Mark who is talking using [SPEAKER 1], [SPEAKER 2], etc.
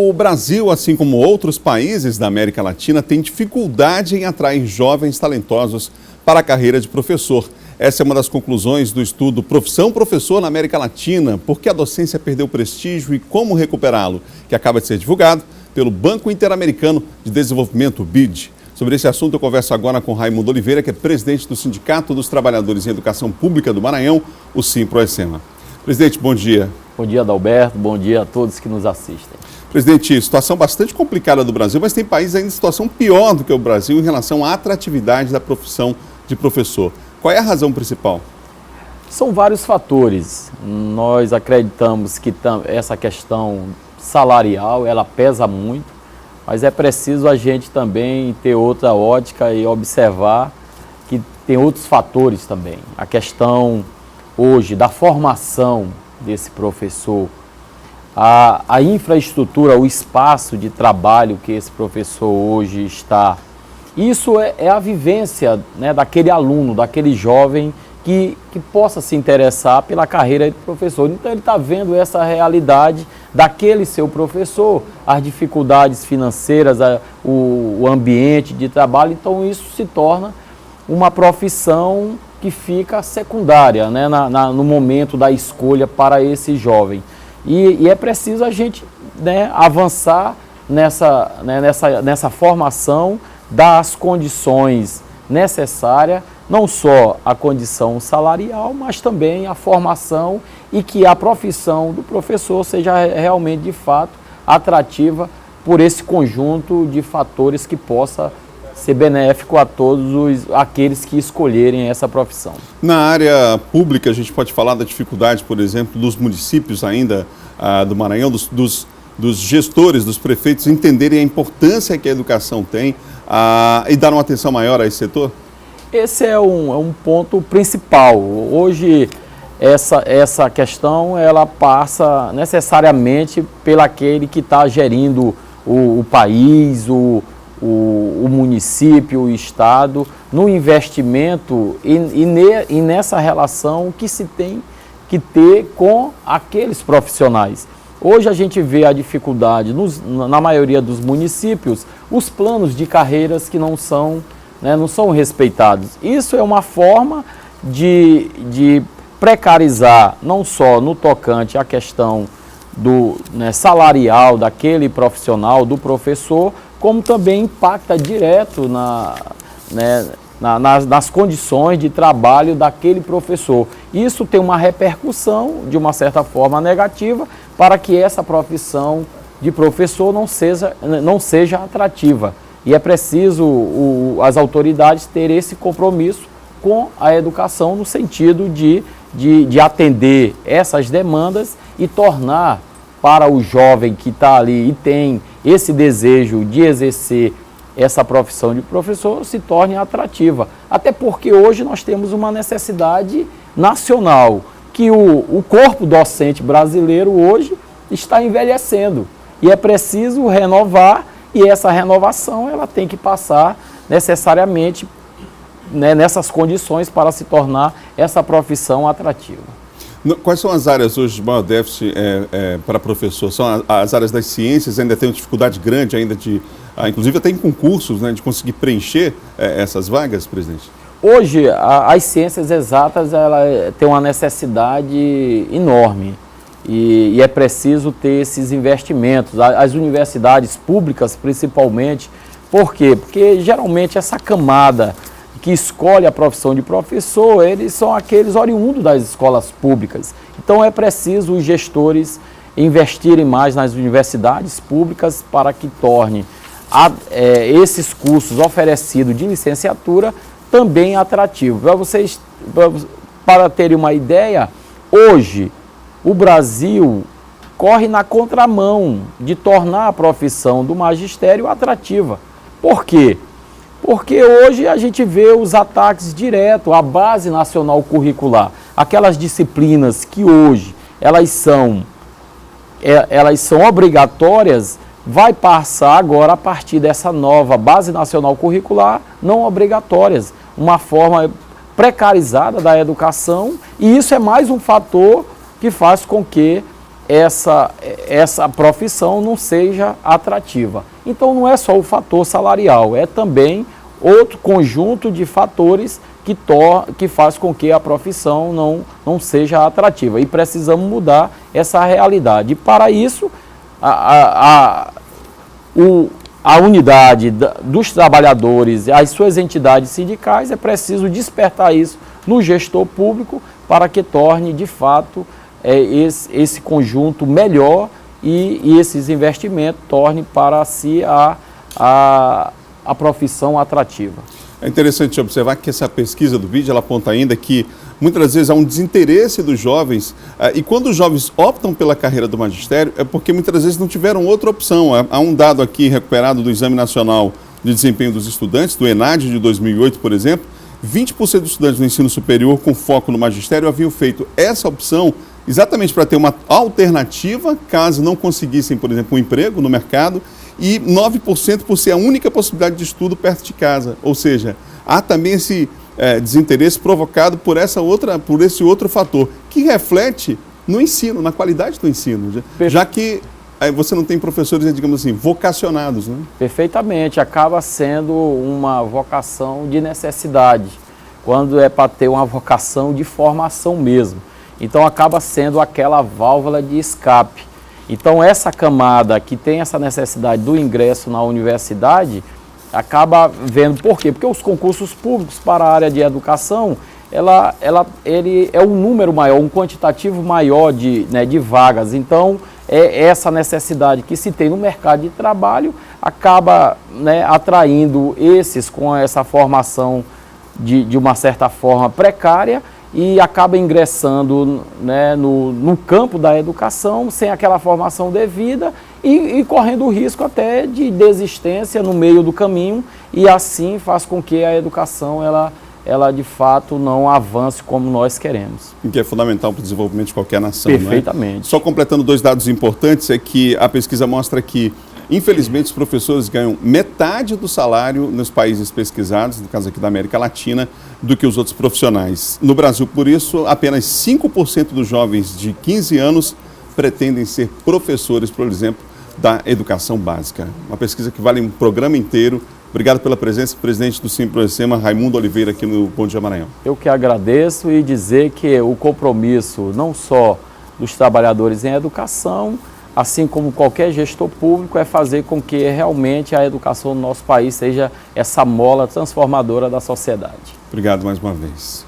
[SPEAKER 1] O Brasil, assim como outros países da América Latina, tem dificuldade em atrair jovens talentosos para a carreira de professor. Essa é uma das conclusões do estudo Profissão Professor na América Latina, por que a docência perdeu prestígio e como recuperá-lo, que acaba de ser divulgado pelo Banco Interamericano de Desenvolvimento, BID. Sobre esse assunto eu converso agora com Raimundo Oliveira, que é presidente do Sindicato dos Trabalhadores em Educação Pública do Maranhão, o Simproecema. Presidente, bom dia.
[SPEAKER 2] Bom dia, Adalberto. Bom dia a todos que nos assistem.
[SPEAKER 1] Presidente, situação bastante complicada do Brasil, mas tem países ainda em situação pior do que o Brasil em relação à atratividade da profissão de professor. Qual é a razão principal?
[SPEAKER 2] São vários fatores. Nós acreditamos que essa questão salarial, ela pesa muito, mas é preciso a gente também ter outra ótica e observar que tem outros fatores também. A questão hoje da formação desse professor, a infraestrutura, o espaço de trabalho que esse professor hoje está. Isso é a vivência, né, daquele aluno, daquele jovem que possa se interessar pela carreira de professor. Então ele está vendo essa realidade daquele seu professor, as dificuldades financeiras, o ambiente de trabalho. Então isso se torna uma profissão que fica secundária, né, no momento da escolha para esse jovem. E é preciso a gente, né, avançar nessa formação, dar as condições necessárias, não só a condição salarial, mas também a formação e que a profissão do professor seja realmente, de fato, atrativa por esse conjunto de fatores que possa ser benéfico a todos aqueles que escolherem essa profissão.
[SPEAKER 1] Na área pública, a gente pode falar da dificuldade, por exemplo, dos municípios ainda do Maranhão, dos gestores, dos prefeitos entenderem a importância que a educação tem e dar uma atenção maior a esse setor?
[SPEAKER 2] Esse é um ponto principal. Hoje, essa questão ela passa necessariamente pelo aquele que está gerindo o país, o município, o estado, no investimento e nessa relação que se tem que ter com aqueles profissionais. Hoje a gente vê a dificuldade na maioria dos municípios, os planos de carreiras que não são respeitados. Isso é uma forma de precarizar, não só no tocante à questão salarial daquele profissional, do professor, como também impacta direto nas condições de trabalho daquele professor. Isso tem uma repercussão, de uma certa forma, negativa, para que essa profissão de professor não seja atrativa. E é preciso as autoridades terem esse compromisso com a educação no sentido de atender essas demandas e tornar para o jovem que está ali e tem esse desejo de exercer essa profissão de professor, se torne atrativa. Até porque hoje nós temos uma necessidade nacional, que o corpo docente brasileiro hoje está envelhecendo. E é preciso renovar, e essa renovação ela tem que passar necessariamente, né, nessas condições para se tornar essa profissão atrativa.
[SPEAKER 1] Quais são as áreas hoje de maior déficit para professor? São as áreas das ciências, ainda tem uma dificuldade grande ainda inclusive até em concursos, né, de conseguir preencher essas vagas, presidente?
[SPEAKER 2] Hoje, as ciências exatas ela tem uma necessidade enorme e é preciso ter esses investimentos. As universidades públicas, principalmente, por quê? Porque geralmente essa camada que escolhe a profissão de professor, eles são aqueles oriundos das escolas públicas. Então é preciso os gestores investirem mais nas universidades públicas para que torne esses cursos oferecidos de licenciatura também atrativos. Para terem uma ideia, hoje o Brasil corre na contramão de tornar a profissão do magistério atrativa. Por quê? Porque hoje a gente vê os ataques diretos à base nacional curricular. Aquelas disciplinas que hoje elas são obrigatórias, vai passar agora a partir dessa nova base nacional curricular não obrigatórias. Uma forma precarizada da educação, e isso é mais um fator que faz com que essa profissão não seja atrativa. Então não é só o fator salarial, é também outro conjunto de fatores que faz com que a profissão não seja atrativa. E precisamos mudar essa realidade. E para isso, a unidade dos trabalhadores, as suas entidades sindicais, é preciso despertar isso no gestor público para que torne, de fato, esse conjunto melhor e esses investimentos tornem para si a profissão atrativa.
[SPEAKER 1] É interessante observar que essa pesquisa do BID, ela aponta ainda que muitas vezes há um desinteresse dos jovens e quando os jovens optam pela carreira do magistério é porque muitas vezes não tiveram outra opção. Há um dado aqui recuperado do Exame Nacional de Desempenho dos Estudantes, do ENAD de 2008, por exemplo, 20% dos estudantes do ensino superior com foco no magistério haviam feito essa opção exatamente para ter uma alternativa caso não conseguissem, por exemplo, um emprego no mercado, e 9% por ser a única possibilidade de estudo perto de casa. Ou seja, há também esse desinteresse provocado por esse outro fator, que reflete no ensino, na qualidade do ensino, já que você não tem professores, digamos assim, vocacionados, né?
[SPEAKER 2] Perfeitamente, acaba sendo uma vocação de necessidade, quando é para ter uma vocação de formação mesmo. Então acaba sendo aquela válvula de escape. Então essa camada que tem essa necessidade do ingresso na universidade, acaba vendo por quê? Porque os concursos públicos para a área de educação, ele é um número maior, um quantitativo maior de vagas. Então essa necessidade que se tem no mercado de trabalho acaba atraindo esses com essa formação de uma certa forma precária, e acaba ingressando no campo da educação sem aquela formação devida e correndo o risco até de desistência no meio do caminho, e assim faz com que a educação ela de fato não avance como nós queremos.
[SPEAKER 1] O que é fundamental para o desenvolvimento de qualquer nação.
[SPEAKER 2] Perfeitamente.
[SPEAKER 1] Não é? Só completando dois dados importantes, é que a pesquisa mostra que infelizmente, os professores ganham metade do salário nos países pesquisados, no caso aqui da América Latina, do que os outros profissionais. No Brasil, por isso, apenas 5% dos jovens de 15 anos pretendem ser professores, por exemplo, da educação básica. Uma pesquisa que vale um programa inteiro. Obrigado pela presença, presidente do Simprocema, Raimundo Oliveira, aqui no Bom Dia Maranhão.
[SPEAKER 2] Eu que agradeço e dizer que o compromisso não só dos trabalhadores em educação, assim como qualquer gestor público, é fazer com que realmente a educação no nosso país seja essa mola transformadora da sociedade.
[SPEAKER 1] Obrigado mais uma vez.